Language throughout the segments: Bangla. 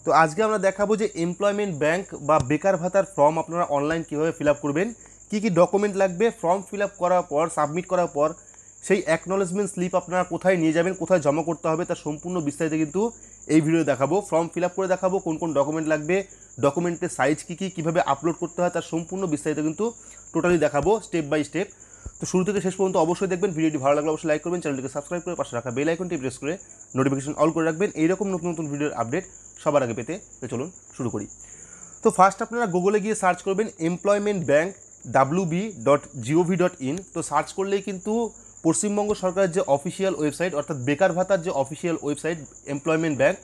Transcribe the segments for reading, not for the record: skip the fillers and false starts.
তো আজকে আমরা দেখাবো যে এমপ্লয়মেন্ট ব্যাংক বা বেকার ভাতার ফর্ম আপনারা অনলাইন কীভাবে ফিল আপ করবেন, কী কী ডকুমেন্ট লাগবে, ফর্ম ফিল আপ করার পর সাবমিট করার পর সেই অ্যাকনলেজমেন্ট স্লিপ আপনারা কোথায় নিয়ে যাবেন, কোথায় জমা করতে হবে, তার সম্পূর্ণ বিস্তারিত কিন্তু এই ভিডিও দেখাবো। ফর্ম ফিল আপ করে দেখাবো কোন কোন ডকুমেন্ট লাগবে, ডকুমেন্টের সাইজ কী কী, কীভাবে আপলোড করতে হয়, তার সম্পূর্ণ বিস্তারিত কিন্তু টোটালি দেখাবো স্টেপ বাই স্টেপ। তো শুরু থেকে শেষ পর্যন্ত অবশ্যই দেখবেন। ভিডিওটি ভালো লাগলে অবশ্যই লাইক করবেন, চ্যানেলটিকে সাবস্ক্রাইব করে পাশে রাখা বেল আইকনটি প্রেস করে নোটিফিকেশন অল করে রাখবেন এইরকম নতুন নতুন ভিডিওর আপডেট সবার আগে পেতে। তো চলুন শুরু করি। তো ফার্স্ট আপনারা গুগলে গিয়ে সার্চ করবেন এমপ্লয়মেন্ট ব্যাংক wb.gov.in। তো সার্চ করলেই কিন্তু পশ্চিমবঙ্গ সরকারের যে অফিসিয়াল ওয়েবসাইট অর্থাৎ বেকার ভাতার যে অফিসিয়াল ওয়েবসাইট এমপ্লয়মেন্ট ব্যাংক,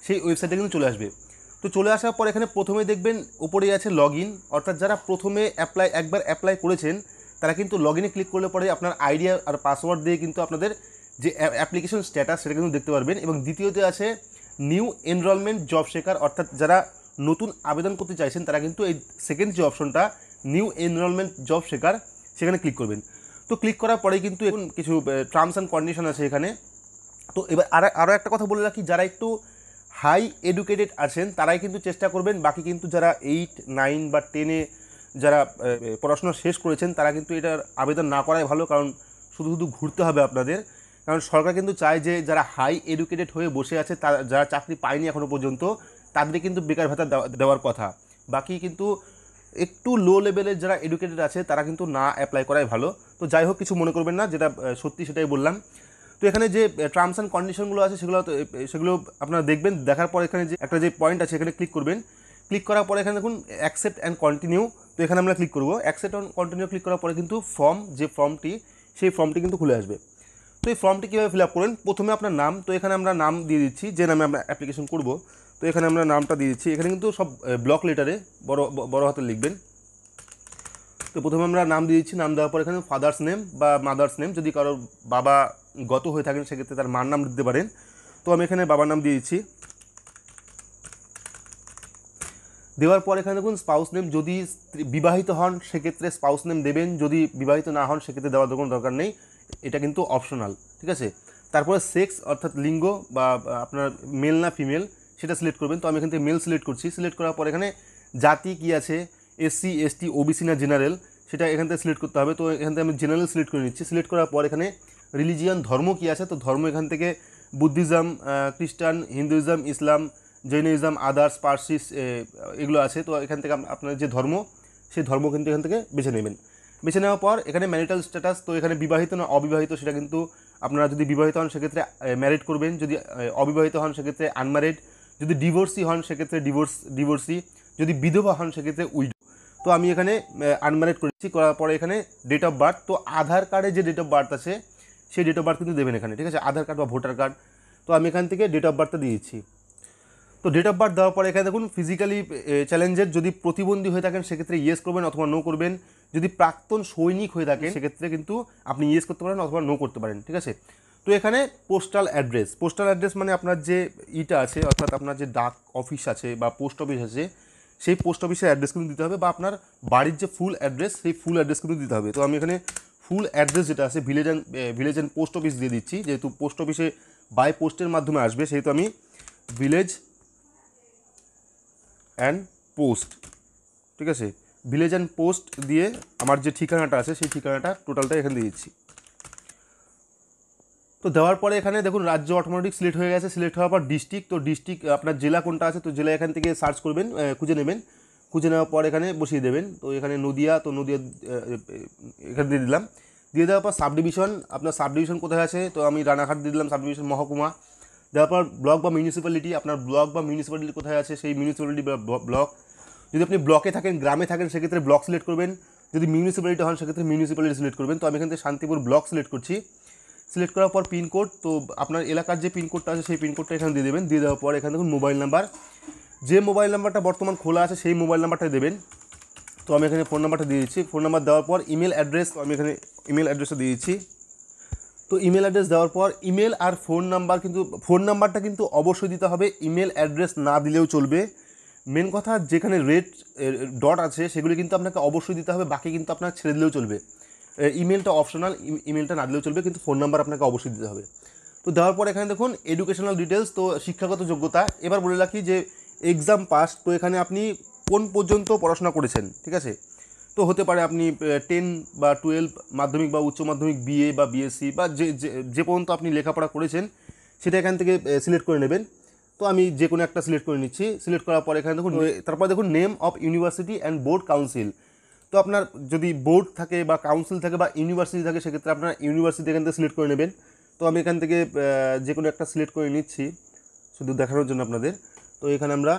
সেই ওয়েবসাইটে কিন্তু চলে আসবে। তো চলে আসার পর এখানে প্রথমে দেখবেন ওপরেই আছে লগ ইন, অর্থাৎ যারা প্রথমে একবার অ্যাপ্লাই করেছেন তারা কিন্তু লগ ইনে ক্লিক করলে পরে আপনার আইডি আর পাসওয়ার্ড দিয়ে কিন্তু আপনাদের যে অ্যাপ্লিকেশন স্ট্যাটাস সেটা কিন্তু দেখতে পারবেন। এবং দ্বিতীয়তে আছে নিউ এনরোলমেন্ট জব শেকার, অর্থাৎ যারা নতুন আবেদন করতে চাইছেন তারা কিন্তু এই সেকেন্ড যে অপশনটা নিউ এনরোলমেন্ট জব শেকার সেখানে ক্লিক করবেন। তো ক্লিক করার পরেই কিন্তু এখন কিছু টার্মস অ্যান্ড কন্ডিশন আছে এখানে। তো এবার আরও একটা কথা বলে রাখি, যারা একটু হাই এডুকেটেড আছেন তারাই কিন্তু চেষ্টা করবেন, বাকি কিন্তু যারা 8, 9 বা 10-এ যারা পড়াশোনা শেষ করেছেন তারা কিন্তু এটার আবেদন না করাই ভালো, কারণ শুধু শুধু ঘুরতে হবে আপনাদের। কারণ সরকার কিন্তু চায় যে যারা হাই এডুকেটেড হয়ে বসে আছে, তারা যারা চাকরি পায়নি এখনও পর্যন্ত তাদের কিন্তু বেকার ভাতা দেওয়ার কথা। বাকি কিন্তু একটু লো লেভেলের যারা এডুকেটেড আছে তারা কিন্তু না অ্যাপ্লাই করাই ভালো। তো যাই হোক, কিছু মনে করবেন না, যেটা সত্যি সেটাই বললাম। তো এখানে যে টার্মস অ্যান্ড কন্ডিশনগুলো আছে সেগুলো আপনারা দেখবেন। দেখার পর এখানে যে একটা যে পয়েন্ট আছে এখানে ক্লিক করবেন। ক্লিক করার পরে এখানে দেখুন অ্যাকসেপ্ট অ্যান্ড কন্টিনিউ। তো এখানে আমরা ক্লিক করবো। অ্যাকসেপ্ট অ্যান্ড কন্টিনিউ ক্লিক করার পরে কিন্তু সেই ফর্মটি কিন্তু খুলে আসবে। তো এই ফর্মটি কীভাবে ফিল আপ করবেন, প্রথমে আপনার নাম, তো এখানে আমরা নাম দিয়ে দিচ্ছি যে নামে আমরা অ্যাপ্লিকেশন করব। তো এখানে আমরা নামটা দিয়ে দিচ্ছি। এখানে কিন্তু সব ব্লক লেটারে বড় হাতে লিখবেন। তো প্রথমে আমরা নাম দিয়ে দিচ্ছি। নাম দেওয়ার পর এখানে ফাদার্স নেম বা মাদার্স নেম, যদি কারোর বাবা গত হয়ে থাকেন সেক্ষেত্রে তার মার নাম দিতে পারেন। তো আমি এখানে বাবার নাম দিয়ে দিচ্ছি। দেওয়ার পর এখানে দেখুন স্পাউস নেম, যদি বিবাহিত হন সেক্ষেত্রে স্পাউস নেম দেবেন, যদি বিবাহিত না হন সেক্ষেত্রে দেওয়ার কোনো দরকার নেই, এটা কিন্তু অপশনাল, ঠিক আছে। তারপরে সেক্স অর্থাৎ লিঙ্গ বা আপনার মেল না ফিমেল সেটা সিলেক্ট করবেন। তো আমি এখান থেকে মেল সিলেক্ট করছি। সিলেক্ট করার পর এখানে জাতি কী আছে, SC ST OBC না জেনারেল, সেটা এখান থেকে সিলেক্ট করতে হবে। তো এখান থেকে আমি জেনারেল সিলেক্ট করে নিচ্ছি। সিলেক্ট করার পর এখানে রিলিজিয়ান ধর্ম কী আছে, তো ধর্ম এখান থেকে বুদ্ধিজম, খ্রিস্টান, হিন্দুইজম, ইসলাম, জৈনিজম, আদার্স, পার্সিস এগুলো আছে। তো এখান থেকে আপনার যে ধর্ম সেই ধর্ম কিন্তু এখান থেকে বেছে নেবেন। বেছে নেওয়ার পর এখানে ম্যারিটাল স্ট্যাটাস, তো এখানে বিবাহিত না অবিবাহিত সেটা কিন্তু আপনারা যদি বিবাহিত হন সেক্ষেত্রে ম্যারিড করবেন, যদি অবিবাহিত হন সেক্ষেত্রে আনম্যারিড, যদি ডিভোর্সি হন সেক্ষেত্রে ডিভোর্সি, যদি বিধবা হন সেক্ষেত্রে উইডো। তো আমি এখানে আনম্যারিড করেছি। করার পরে এখানে ডেট অফ বার্থ, তো আধার কার্ডে যে ডেট অফ বার্থ আছে সেই ডেট অফ বার্থ কিন্তু দেবেন এখানে, ঠিক আছে, আধার কার্ড বা ভোটার কার্ড। তো আমি এখান থেকে ডেট অফ বার্থটা দিয়েছি। তো ডেট অফ বার্থ দেওয়ার পরে এখানে দেখুন ফিজিক্যালি চ্যালেঞ্জের, যদি প্রতিবন্ধী হয়ে থাকেন সেক্ষেত্রে ইয়েস করবেন অথবা নো করবেন। যদি প্রাক্তন সৈনিক হয়ে থাকেন সেক্ষেত্রে কিন্তু আপনি ইয়েস করতে পারেন অথবা নো করতে পারেন, ঠিক আছে। তো এখানে পোস্টাল অ্যাড্রেস মানে আপনার যে আছে, অর্থাৎ আপনার যে ডাক অফিস আছে বা পোস্ট অফিস আছে সেই পোস্ট অফিসের অ্যাড্রেস কিন্তু দিতে হবে, বা আপনার বাড়ির যে ফুল অ্যাড্রেস সেই ফুল অ্যাড্রেস কিন্তু দিতে হবে। তো আমি এখানে ফুল অ্যাড্রেস যেটা আছে ভিলেজ অ্যান্ড পোস্ট অফিস দিয়ে দিচ্ছি, যেহেতু পোস্ট অফিসে বাই পোস্টের মাধ্যমে আসবে সেহেতু আমি ভিলেজ অ্যান্ড পোস্ট, ঠিক আছে, ভিলেজ অ্যান্ড পোস্ট দিয়ে আমার যে ঠিকানাটা আছে সেই ঠিকানাটা টোটালটা এখানে দিয়ে দিচ্ছি। তো দেওয়ার পরে এখানে দেখুন রাজ্য অটোমেটিক সিলেক্ট হয়ে গেছে। সিলেক্ট হওয়ার পর ডিস্ট্রিক্ট, তো ডিস্ট্রিক্ট আপনার জেলা কোনটা আছে তো জেলা এখান থেকে সার্চ করবেন, খুঁজে নেবেন। খুঁজে নেওয়ার পর এখানে বসিয়ে দেবেন। তো এখানে নদিয়া, তো নদিয়া এখানে দিয়ে দিলাম। দিয়ে দেওয়ার পর সাবডিভিশন, আপনার সাবডিভিশন কোথায় আছে, তো আমি রানাঘাট দিয়ে দিলাম সাবডিভিশন মহকুমা। দেওয়ার পর ব্লক বা মিউনিসিপ্যালিটি, আপনার ব্লক বা মিউনিসিপ্যালিটি কোথায় আছে সেই মিউনিসিপ্যালিটি বা ব্লক। যদি আপনি ব্লকে থাকেন, গ্রামে থাকেন সেক্ষেত্রে ব্লক সিলেক্ট করবেন, যদি মিউনিসিপ্যালিটি হন সেক্ষেত্রে মিউনিসিপ্যালিটি সিলেক্ট করবেন। তো আমি এখান থেকে শান্তিপুর ব্লক সিলেক্ট করছি। সিলেক্ট করার পর পিনকোড, তো আপনার এলাকার যে পিনকোডটা আছে সেই পিনকোডটা এখানে দিয়ে দেবেন। দিয়ে দেওয়ার পর এখানে দেখুন মোবাইল নাম্বার, যে মোবাইল নাম্বারটা বর্তমান খোলা আছে সেই মোবাইল নাম্বারটা দেবেন। তো আমি এখানে ফোন নাম্বারটা দিয়ে দিচ্ছি। ফোন নাম্বার দেওয়ার পর ইমেল অ্যাড্রেস, তো আমি এখানে ইমেল অ্যাড্রেসটা দিয়ে দিচ্ছি। তো ইমেল অ্যাড্রেস দেওয়ার পর ইমেল আর ফোন নাম্বার, কিন্তু ফোন নাম্বারটা কিন্তু অবশ্যই দিতে হবে, ইমেল অ্যাড্রেস না দিলেও চলবে। মেন কথা যেখানে রেড ডট আছে সেগুলি কিন্তু আপনাকে অবশ্যই দিতে হবে, বাকি কিন্তু আপনার ছেড়ে দিলেও চলবে। ইমেলটা অপশনাল, ইমেলটা না দিলেও চলবে, কিন্তু ফোন নাম্বার আপনাকে অবশ্যই দিতে হবে। তো দেওয়ার পর এখানে দেখুন এডুকেশনাল ডিটেলস, তো শিক্ষাগত যোগ্যতা। এবার বলে রাখি যে এক্সাম পাস, তো এখানে আপনি কোন পর্যন্ত পড়াশোনা করেছেন, ঠিক আছে। তো হতে পারে আপনি 10 বা 12 মাধ্যমিক বা উচ্চ মাধ্যমিক বিএ বা বিএসসি বা যে পর্যন্ত আপনি লেখাপড়া করেছেন সেটা এখান থেকে সিলেক্ট করে নেবেন। তো আমি যে কোনো একটা সিলেক্ট করে নিচ্ছি। সিলেক্ট করার পর এখানে দেখুন, তারপর দেখুন name of university and board council. তো আপনার যদি বোর্ড থাকে বা কাউন্সিল থাকে বা ইউনিভার্সিটি থাকে সেক্ষেত্রে আপনার ইউনিভার্সিটি এখান থেকে সিলেক্ট করে নেবেন। তো আমি এখান থেকে যে কোনো একটা সিলেক্ট করে নিচ্ছি শুধু দেখানোর জন্য আপনাদের। তো এখানে আমরা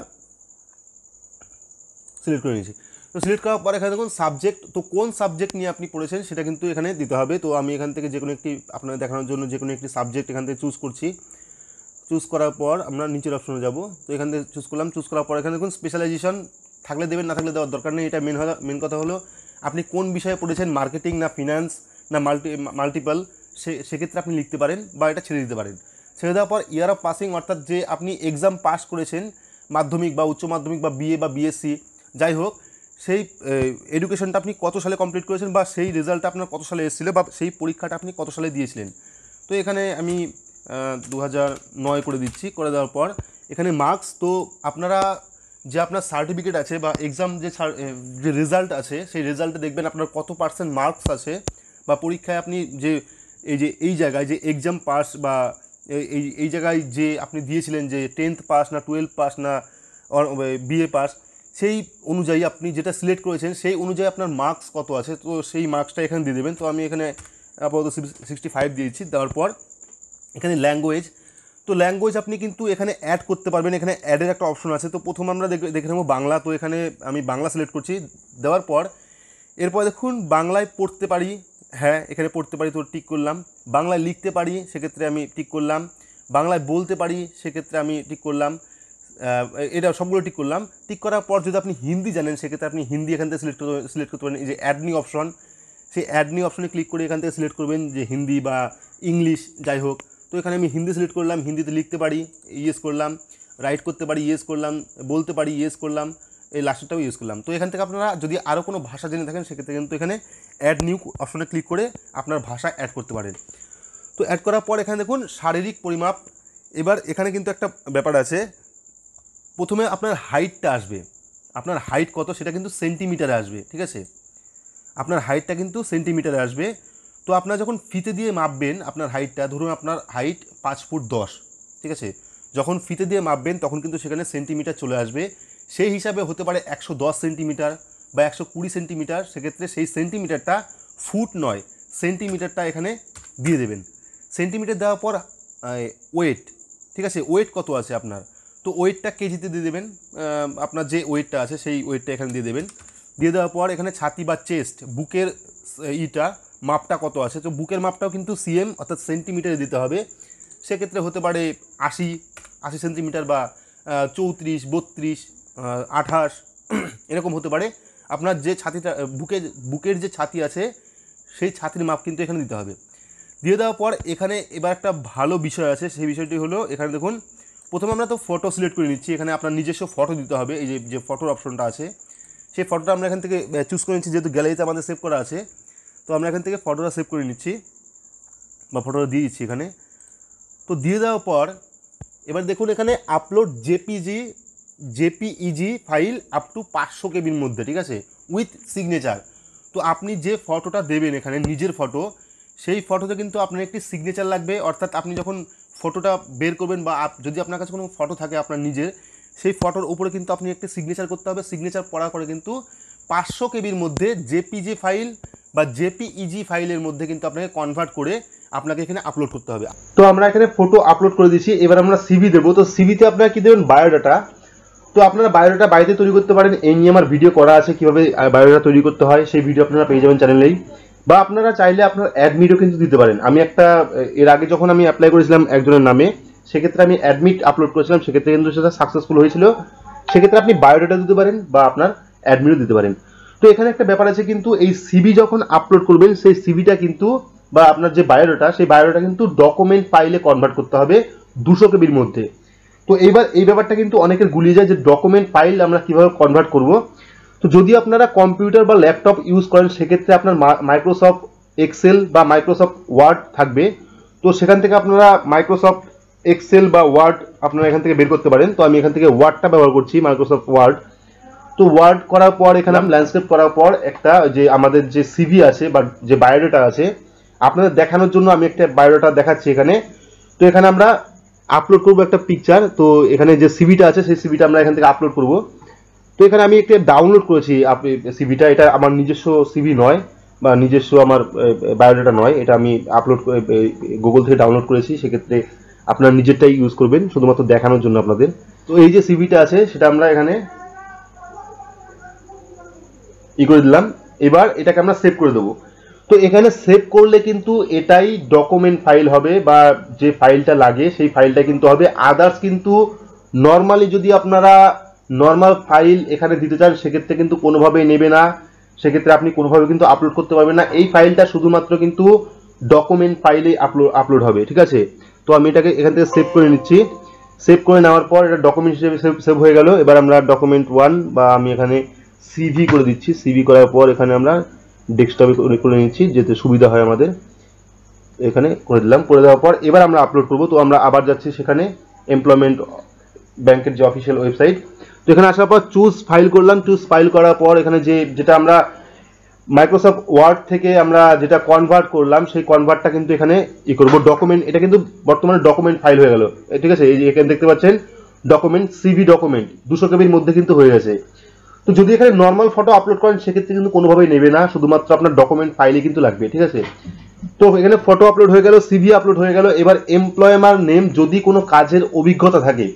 সিলেক্ট করে নিয়েছি। তো সিলেক্ট করার পর এখানে দেখুন সাবজেক্ট, তো কোন সাবজেক্ট নিয়ে আপনি পড়েছেন সেটা কিন্তু এখানে দিতে হবে। তো আমি এখান থেকে যে কোনো একটি আপনাদের দেখানোর জন্য যে কোনো একটি সাবজেক্ট এখান থেকে চুজ করছি। চুজ করার পর আমরা নিচের অপশনে যাব। তো এখান থেকে চুজ করলাম। চুজ করার পর এখানে দেখুন স্পেশালাইজেশন থাকলে দেবেন, না থাকলে দেওয়ার দরকার নেই। এটা মেন কথা হলো আপনি কোন বিষয়ে পড়েছেন, মার্কেটিং না ফিনান্স না মাল্টিপল, সেক্ষেত্রে আপনি লিখতে পারেন বা এটা ছেড়ে দিতে পারেন। ছেড়ে দেওয়ার পর ইয়ার অফ পাসিং, অর্থাৎ যে আপনি এক্সাম পাস করেছেন মাধ্যমিক বা উচ্চ মাধ্যমিক বা বিএ বা বিএসসি যাই হোক, সেই এডুকেশনটা আপনি কত সালে কমপ্লিট করেছেন বা সেই রেজাল্টটা আপনার কত সালে এসেছিলো বা সেই পরীক্ষাটা আপনি কত সালে দিয়েছিলেন। তো এখানে আমি 2009 করে দিচ্ছি। করে দেওয়ার পর এখানে মার্কস, তো আপনারা যে আপনার সার্টিফিকেট আছে বা এক্সাম যে রেজাল্ট আছে সেই রেজাল্টে দেখবেন আপনার কত পার্সেন্ট মার্কস আছে বা পরীক্ষায় আপনি যে এই জায়গায় যে এক্সাম পাস বা এই জায়গায় যে আপনি দিয়েছিলেন যে 10th পাস না 12 পাস না বিএ পাস, সেই অনুযায়ী আপনি যেটা সিলেক্ট করেছেন সেই অনুযায়ী আপনার মার্কস কত আছে, তো সেই মার্কসটা এখানে দিয়ে দেবেন। তো আমি এখানে আপাতত 65 দিয়েছি। দেওয়ার পর এখানে ল্যাঙ্গুয়েজ, তো ল্যাঙ্গুয়েজ আপনি কিন্তু এখানে অ্যাড করতে পারবেন। এখানে অ্যাডের একটা অপশন আছে। তো প্রথম আমরা দেখে নেব বাংলা। তো এখানে আমি বাংলা সিলেক্ট করছি। দেওয়ার পর এরপর দেখুন বাংলায় পড়তে পারি, হ্যাঁ এখানে পড়তে পারি, তো টিক করলাম। বাংলায় লিখতে পারি, সেক্ষেত্রে আমি টিক করলাম। বাংলায় বলতে পারি, সেক্ষেত্রে আমি টিক করলাম। এটা সবগুলো টিক করলাম। টিক করার পর যদি আপনি হিন্দি জানেন সেক্ষেত্রে আপনি হিন্দি এখান থেকে সিলেক্ট করতে পারেন। এই যে অ্যাড নিউ অপশন, সেই অ্যাড নিউ অপশনে ক্লিক করে এখান থেকে সিলেক্ট করবেন যে হিন্দি বা ইংলিশ যাই হোক। তো এখানে আমি হিন্দি সিলেক্ট করলাম। হিন্দিতে লিখতে পারি, ইয়েস করলাম। রাইট করতে পারি, ইয়েস করলাম। বলতে পারি, ইয়েস করলাম। এই লাস্টটাও ইউজ করলাম। তো এখান থেকে আপনারা যদি আরও কোনো ভাষা জেনে থাকেন সেক্ষেত্রে কিন্তু এখানে অ্যাড নিউ অপশনে ক্লিক করে আপনার ভাষা অ্যাড করতে পারেন। তো অ্যাড করার পর এখানে দেখুন শারীরিক পরিমাপ। এবার এখানে কিন্তু একটা ব্যাপার আছে, প্রথমে আপনার হাইটটা আসবে। আপনার হাইট কত সেটা কিন্তু সেন্টিমিটারে আসবে, ঠিক আছে। আপনার হাইটটা কিন্তু সেন্টিমিটারে আসবে। তো আপনারা যখন ফিতে দিয়ে মাপবেন আপনার হাইটটা, ধরুন আপনার হাইট 5 ফুট 10, ঠিক আছে। যখন ফিতে দিয়ে মাপবেন তখন কিন্তু সেখানে সেন্টিমিটার চলে আসবে। সেই হিসাবে হতে পারে 110 সেন্টিমিটার বা 120 সেন্টিমিটার। সেক্ষেত্রে সেই সেন্টিমিটারটা ফুট নয়, সেন্টিমিটারটা এখানে দিয়ে দেবেন। সেন্টিমিটার দেওয়ার পর ওয়েট, ঠিক আছে, ওয়েট কত আছে আপনার, তো ওয়েটটা কেজিতে দিয়ে দেবেন। আপনার যে ওয়েটটা আছে সেই ওয়েটটা এখানে দিয়ে দেবেন। দিয়ে দেওয়ার পর এখানে ছাতি বা চেস্ট, বুকের মাপটা কত আছে, তো বুকের মাপটাও কিন্তু সিএম অর্থাৎ সেন্টিমিটারে দিতে হবে। সেক্ষেত্রে হতে পারে 80 সেন্টিমিটার বা 34, 32, 28 এরকম হতে পারে। আপনার যে ছাতিটা বুকের যে ছাতি আছে সেই ছাতির মাপ কিন্তু এখানে দিতে হবে। দিয়ে দেওয়ার পর এখানে এবার একটা ভালো বিষয় আছে, সেই বিষয়টি হলো এখানে দেখুন প্রথমে আমরা তো ফটো সিলেক্ট করে নিচ্ছি। এখানে আপনার নিজস্ব ফটো দিতে হবে। এই যে ফটোর অপশনটা আছে সেই ফটোটা আমরা এখান থেকে চুজ করে নিচ্ছি, যেহেতু গ্যালারিতে আমাদের সেভ করা আছে। তো আমরা এখান থেকে ফটোটা সেভ করে নিচ্ছি বা ফটোটা দিয়ে দিচ্ছি এখানে। তো দিয়ে দেওয়ার পর এবার দেখুন এখানে upload JPEG file up to 500 কেবির মধ্যে, ঠিক আছে, উইথ সিগনেচার। তো আপনি যে ফটোটা দেবেন এখানে নিজের ফটো, সেই ফটোতে কিন্তু আপনার একটি সিগনেচার লাগবে। অর্থাৎ আপনি যখন ফটোটা বের করবেন বা যদি আপনার কাছে কোনো ফটো থাকে আপনার নিজের, সেই ফটোর উপরে কিন্তু আপনি একটি সিগনেচার করতে হবে। সিগনেচার করার পরে কিন্তু 500 কেবির মধ্যে জেপিজি ফাইল বা জেপিইজি ফাইলের মধ্যে কিন্তু আপনাকে কনভার্ট করে আপনাকে এখানে আপলোড করতে হবে। তো আমরা এখানে ফটো আপলোড করে দিচ্ছি। এবার আমরা সিভি দেবো। তো সিভিতে আপনারা কি দেবেন, বায়োডাটা। তো আপনারা বায়োডাটা বাড়িতে তৈরি করতে পারেন। এই নিয়ে আমার ভিডিও করা আছে কিভাবে বায়োডাটা তৈরি করতে হয়, সেই ভিডিও আপনারা পেয়ে যাবেন চ্যানেলেই। বা আপনারা চাইলে আপনার অ্যাডমিটও কিন্তু দিতে পারেন। আমি একটা এর আগে যখন আমি অ্যাপ্লাই করেছিলাম একজনের নামে, সেক্ষেত্রে আমি অ্যাডমিট আপলোড করেছিলাম, সেক্ষেত্রে কিন্তু সেটা সাকসেসফুল হয়েছিল। সেক্ষেত্রে আপনি বায়োডাটা দিতে পারেন বা আপনার অ্যাডমিটও দিতে পারেন। তো এখানে একটা ব্যাপার আছে কিন্তু, এই সিভি যখন আপলোড করবেন সেই সিভিটা কিন্তু বা আপনার যে বায়োডাটা সেই বায়োডাটা কিন্তু ডকুমেন্ট ফাইলে কনভার্ট করতে হবে 200 কেবির মধ্যে। তো এইবার এই ব্যাপারটা কিন্তু অনেকের গুলিয়ে যায় যে ডকুমেন্ট ফাইল আমরা কিভাবে কনভার্ট করব। তো যদি আপনারা কম্পিউটার বা ল্যাপটপ ইউজ করেন সেক্ষেত্রে আপনার মাইক্রোসফট এক্সেল বা মাইক্রোসফট ওয়ার্ড থাকবে। তো সেখান থেকে আপনারা মাইক্রোসফট এক্সেল বা ওয়ার্ড আপনারা এখান থেকে বের করতে পারেন। তো আমি এখান থেকে ওয়ার্ডটা ব্যবহার করছি, মাইক্রোসফট ওয়ার্ড। তো ওয়ার্ড করার পর এখানে ল্যান্ডস্কেপ করার পর একটা যে আমাদের যে সিভি আছে বা যে বায়োডাটা আছে আপনাদের দেখানোর জন্য আমি একটা বায়োডাটা দেখাচ্ছি এখানে। তো এখানে আমরা আপলোড করবো একটা পিকচার। তো এখানে যে সিভিটা আছে সেই সিভিটা আমরা এখান থেকে আপলোড করব। তো এখানে আমি একটা ডাউনলোড করেছি সিভিটা, এটা আমার নিজস্ব সিভি নয় বা নিজস্ব আমার বায়োডাটা নয়, এটা আমি আপলোড গুগল থেকে ডাউনলোড করেছি। সেক্ষেত্রে আপনারা নিজেরটাই ইউজ করবেন শুধুমাত্র দেখানোর জন্য আপনাদের। তো এই যে সিভিটা আছে সেটা আমরা এখানে করে দিলাম। এবার এটাকে আমরা সেভ করে দেবো। তো এখানে সেভ করলে কিন্তু এটাই ডকুমেন্ট ফাইল হবে বা যে ফাইলটা লাগে সেই ফাইলটা কিন্তু হবে। আদার্স কিন্তু নর্মালি যদি আপনারা নর্মাল ফাইল এখানে দিতে চান সেক্ষেত্রে কিন্তু কোনোভাবেই নেবে না, সেক্ষেত্রে আপনি কোনোভাবে কিন্তু আপলোড করতে পারবেন না। এই ফাইলটা শুধুমাত্র কিন্তু ডকুমেন্ট ফাইলেই আপলোড হবে, ঠিক আছে। তো আমি এটাকে এখান থেকে সেভ করে নিচ্ছি। সেভ করে নেওয়ার পর এটা ডকুমেন্ট হিসেবে সেভ হয়ে গেল। এবার আমরা ডকুমেন্ট 1 বা আমি এখানে সিভি করে দিচ্ছি। সিভি করার পর এখানে আমরা ডেস্কটপে করে নিচ্ছি যাতে সুবিধা হয় আমাদের। এখানে করে দিলাম। করে দেওয়ার পর এবার আমরা আপলোড করব। তো আমরা আবার যাচ্ছি সেখানে এমপ্লয়মেন্ট ব্যাংকের যে অফিসিয়াল ওয়েবসাইট। তো এখানে আসার পর চুজ ফাইল করলাম। চুজ ফাইল করার পর এখানে যেটা আমরা মাইক্রোসফট ওয়ার্ড থেকে আমরা যেটা কনভার্ট করলাম সেই কনভার্টটা কিন্তু এখানে করব ডকুমেন্ট। এটা কিন্তু বর্তমানে ডকুমেন্ট ফাইল হয়ে গেল, ঠিক আছে। এই যে এখানে দেখতে পাচ্ছেন ডকুমেন্ট, সিভি ডকুমেন্ট 200 কেবির মধ্যে কিন্তু হয়ে গেছে। তো যদি এখানে নর্মাল ফটো আপলোড করেন সেক্ষেত্রে কিন্তু কোনোভাবেই নেবে না, শুধুমাত্র আপনার ডকুমেন্ট ফাইলে কিন্তু লাগবে, ঠিক আছে। তো এখানে ফটো আপলোড হয়ে গেল, সিভি আপলোড হয়ে গেল। এবার এমপ্লয়ার নেম, যদি কোনো কাজের অভিজ্ঞতা থাকে,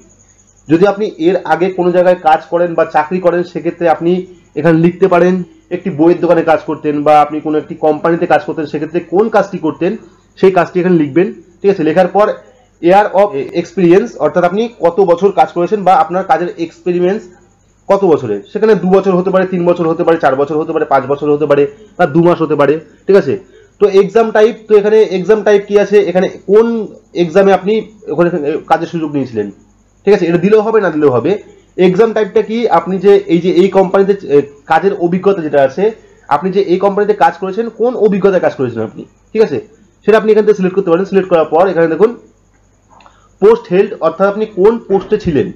যদি আপনি এর আগে কোনো জায়গায় কাজ করেন বা চাকরি করেন সেক্ষেত্রে আপনি এখানে লিখতে পারেন। একটি বইয়ের দোকানে কাজ করতেন বা আপনি কোনো একটি কোম্পানিতে কাজ করতেন, সেক্ষেত্রে কোন কাজটি করতেন সেই কাজটি এখানে লিখবেন, ঠিক আছে। লেখার পর ইয়ার অফ এক্সপিরিয়েন্স, অর্থাৎ আপনি কত বছর কাজ করেছেন বা আপনার কাজের এক্সপেরিমেন্স কত বছরের। সেখানে 2 বছর হতে পারে, 3 বছর হতে পারে, 4 বছর হতে পারে, 5 বছর হতে পারে বা 2 মাস হতে পারে, ঠিক আছে। তো এক্সাম টাইপ, তো এখানে এক্সাম টাইপ কি আছে, এখানে কোন এক্সামে আপনি ওখানে কাজের সুযোগ নিয়েছিলেন, ঠিক আছে। এটা দিলেও হবে, না দিলেও হবে। এক্সাম টাইপটা কি, আপনি যে এই কোম্পানিতে কাজের অভিজ্ঞতা যেটা আছে, আপনি যে এই কোম্পানিতে কাজ করেছেন কোন অভিজ্ঞতায় কাজ করেছেন আপনি, ঠিক আছে, সেটা আপনি এখান থেকে সিলেক্ট করতে পারেন। সিলেক্ট করার পর এখানে দেখুন পোস্ট হেল্ড, অর্থাৎ আপনি কোন পোস্টে ছিলেন,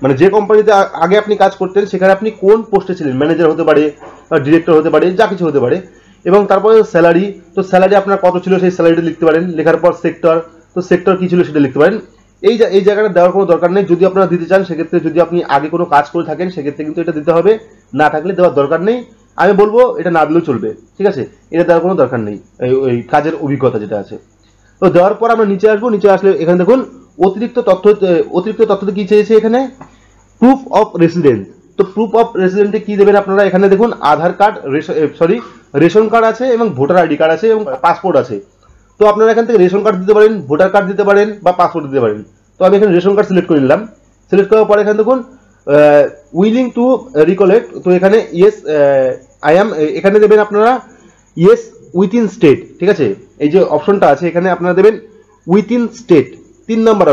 মানে যে কোম্পানিতে আগে আপনি কাজ করতেন সেখানে আপনি কোন পোস্টে ছিলেন, ম্যানেজার হতে পারে বা ডিরেক্টর হতে পারে, যা কিছু হতে পারে। এবং তারপরে স্যালারি, তো স্যালারি আপনার কত ছিল সেই স্যালারিটা লিখতে পারেন। লেখার পর সেক্টর, তো সেক্টর কি ছিল সেটা লিখতে পারেন। এই জায়গাটা দেওয়ার কোনো দরকার নেই। যদি আপনারা দিতে চান সেক্ষেত্রে, যদি আপনি আগে কোনো কাজ করে থাকেন সেক্ষেত্রে কিন্তু এটা দিতে হবে, না থাকলে দেওয়ার দরকার নেই। আমি বলবো এটা না দিলেও চলবে, ঠিক আছে। এটা দেওয়ার কোনো দরকার নেই, ওই কাজের অভিজ্ঞতা যেটা আছে। তো দেওয়ার পর আমরা নিচে আসবো। নিচে আসলে এখানে দেখুন অতিরিক্ত তথ্য কি চেয়েছে এখানে, প্রুফ অফ রেসিডেন্স। তো প্রুফ অফ রেসিডেন্টে কি দেবেন আপনারা, এখানে দেখুন আধার কার্ড, রেশন কার্ড আছে এবং ভোটার আইডি কার্ড আছে এবং পাসপোর্ট আছে। তো আপনারা এখান থেকে রেশন কার্ড দিতে পারেন, ভোটার কার্ড দিতে পারেন বা পাসপোর্ট দিতে পারেন। তো আমি এখানে রেশন কার্ড সিলেক্ট করে নিলাম। সিলেক্ট করার পরে এখানে দেখুন উইলিং টু রিকলেক্ট, তো এখানে ইয়েস আই অ্যাম, এখানে দেবেন আপনারা ইয়েস উইথিন স্টেট, ঠিক আছে। এই যে অপশনটা আছে এখানে আপনারা দেবেন উইথিন স্টেট, 2 নম্বর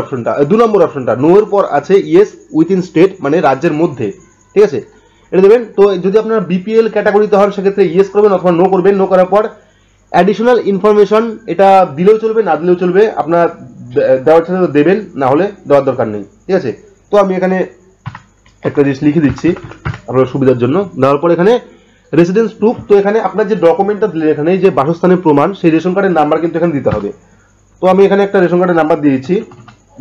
অপশনটা নো এর পর আছে ইয়েস উইথিন স্টেট, মানে রাজ্যের মধ্যে, ঠিক আছে, এটা দেবেন। তো যদি আপনারা বিপিএল ক্যাটাগরিতে হন সেক্ষেত্রে ইয়েস করবেন অথবা নো করবেন। নো করার পর অ্যাডিশনাল ইনফরমেশন, এটা দিলেও চলবে না দিলেও চলবে, আপনারা দেওয়ার সাথে দেবেন, না হলে দেওয়ার দরকার নেই, ঠিক আছে। তো আমি এখানে একটা জিনিস লিখে দিচ্ছি আপনার সুবিধার জন্য। দেওয়ার পর এখানে রেসিডেন্স প্রুফ, তো এখানে আপনার যে ডকুমেন্টটা দিলেন এখানে যে বাসস্থানের প্রমাণ, সেই রেশন কার্ডের নাম্বার কিন্তু এখানে দিতে হবে। তো আমি এখানে একটা রেশন কার্ডের নাম্বার দিয়ে দিচ্ছি,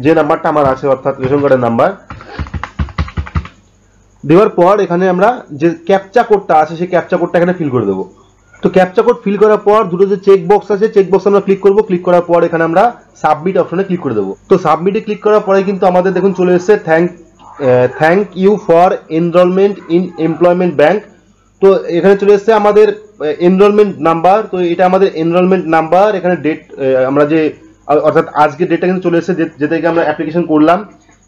যে নাম্বারটা আমার আছে, অর্থাৎ রেশন কার্ডের নাম্বার। দেওয়ার পর এখানে আমরা যে ক্যাপচা কোডটা আছে সেই ক্যাপচা কোডটা এখানে ফিল করে দেবো। তো ক্যাপচা কোড ফিল করার পর দুটো যে চেক বক্স আছে, চেক বক্স আমরা ক্লিক করবো। ক্লিক করার পর এখানে আমরা সাবমিট অপশনে ক্লিক করে দেবো। তো সাবমিটে ক্লিক করার পরে কিন্তু আমাদের দেখুন চলে এসেছে thank you for enrollment in employment bank. তো এখানে চলে এসেছে আমাদের এনরোলমেন্ট নাম্বার। তো এটা আমাদের এনরোলমেন্ট নাম্বার। এখানে ডেট আমরা যে অর্থাৎ আজকের ডেটটা কিন্তু চলে এসেছে যে থেকে আমরা অ্যাপ্লিকেশন করলাম।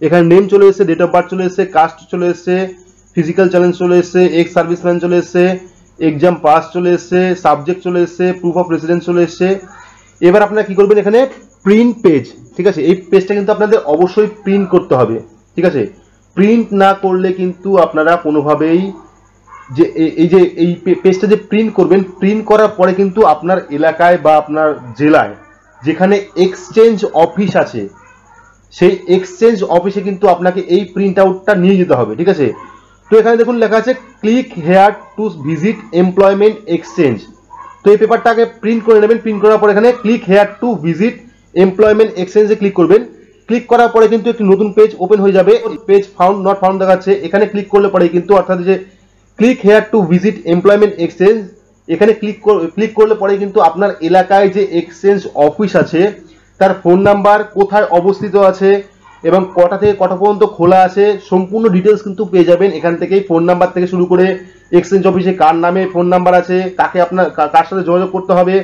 এখানে নেম চলে এসেছে, ডেট অফ বার্থ চলে এসেছে, কাস্ট চলে এসেছে, ফিজিক্যাল চ্যালেঞ্জ চলে এসেছে, এক্স সার্ভিসম্যান চলে এসেছে, এক্সাম পাস চলে এসেছে, সাবজেক্ট চলে এসেছে, প্রুফ অফ রেসিডেন্স চলে এসেছে। এবার আপনারা কি করবেন, এখানে প্রিন্ট পেজ, ঠিক আছে, এই পেজটা কিন্তু আপনাদের অবশ্যই প্রিন্ট করতে হবে, ঠিক আছে। প্রিন্ট না করলে কিন্তু আপনারা কোনোভাবেই যে এই পেজটা যে প্রিন্ট করবেন, প্রিন্ট করার পরে কিন্তু আপনার এলাকায় বা আপনার জেলায় যেখানে এক্সচেঞ্জ অফিস আছে সেই এক্সচেঞ্জ অফিসে কিন্তু আপনাকে এই প্রিন্ট আউটটা নিয়ে যেতে হবে, ঠিক আছে। তো এখানে দেখুন লেখা আছে click here to visit employment exchange. তো এই পেপারটা আগে প্রিন্ট করে নেবেন, প্রিন্ট করার পর এখানে click here to visit employment এক্সচেঞ্জে ক্লিক করবেন। ক্লিক করার পরে কিন্তু একটি নতুন পেজ ওপেন হয়ে যাবে, পেজ ফাউন্ড নট ফাউন্ড দেখাচ্ছে। এখানে ক্লিক করলে পরে কিন্তু অর্থাৎ যে click here to visit employment exchange, এখানে ক্লিক করলে পরে কিন্তু আপনার এলাকায় যে এক্সচেঞ্জ অফিস আছে তার ফোন নাম্বার, কোথায় অবস্থিত আছে এবং কটা থেকে কটা পর্যন্ত খোলা আছে সম্পূর্ণ ডিটেলস কিন্তু পেয়ে যাবেন এখান থেকেই। ফোন নাম্বার থেকে শুরু করে এক্সচেঞ্জ অফিসে কার নামে ফোন নাম্বার আছে, কাকে আপনার কার সাথে যোগাযোগ করতে হবে,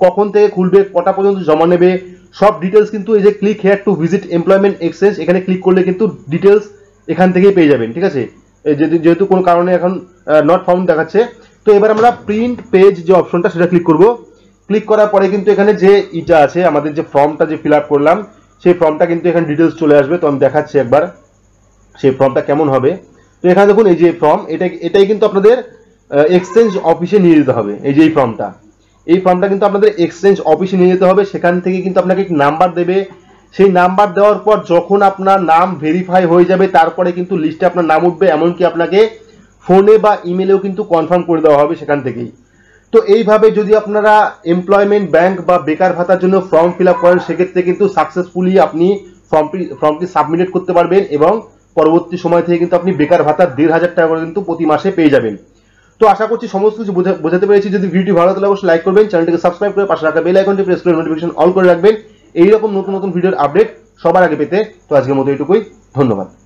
কখন থেকে খুলবে, কটা পর্যন্ত জমা নেবে, সব ডিটেলস কিন্তু এই যে click here to visit employment exchange এখানে ক্লিক করলে কিন্তু ডিটেলস এখান থেকেই পেয়ে যাবেন, ঠিক আছে। যেহেতু কোনো কারণে এখন নট ফাউন্ড দেখাচ্ছে। তো এবার আমরা প্রিন্ট পেজ যে অপশনটা সেটা ক্লিক করব। ক্লিক করার পরে কিন্তু এখানে যে ইটা আছে আমাদের যে ফর্মটা যে ফিল আপ করলাম সেই ফর্মটা কিন্তু এখানে ডিটেলস চলে আসবে। তো আমি দেখাচ্ছি একবার সেই ফর্মটা কেমন হবে। তো এখানে দেখুন এই যে ফর্ম, এটাই কিন্তু আপনাদের এক্সচেঞ্জ অফিসে নিয়ে যেতে হবে। এই যে এই ফর্মটা কিন্তু আপনাদের এক্সচেঞ্জ অফিসে নিয়ে যেতে হবে। সেখান থেকে কিন্তু আপনাকে একটি নাম্বার দেবে, সেই নাম্বার দেওয়ার পর যখন আপনার নাম ভেরিফাই হয়ে যাবে তারপরে কিন্তু লিস্টে আপনার নাম উঠবে, এমনকি আপনাকে ফোনে বা ইমেলেও কিন্তু কনফার্ম করে দেওয়া হবে সেখান থেকেই। তো এইভাবে যদি আপনারা এমপ্লয়মেন্ট ব্যাংক বা বেকার ভাতার জন্য ফর্ম ফিল আপ করেন সেক্ষেত্রে কিন্তু সাকসেসফুলি আপনি ফর্মটি সাবমিট করতে পারবেন এবং পরবর্তী সময় থেকে কিন্তু আপনি বেকার ভাতা 1,500 টাকা করে কিন্তু প্রতি মাসে পেয়ে যাবেন। তো আশা করছি সমস্ত কিছু বোঝাতে পেরেছি। যদি ভিডিওটি ভালো তাহলে অবশ্যই লাইক করবেন, চ্যানেলটিকে সাবস্ক্রাইব করে পাশে রাখা বেল আইকনটি প্রেস করে নোটিফিকেশন অল করে রাখবেন এইরকম নতুন নতুন ভিডিওর আপডেট সবার আগে পেতে। তো আজকের মতো এইটুকুই, ধন্যবাদ।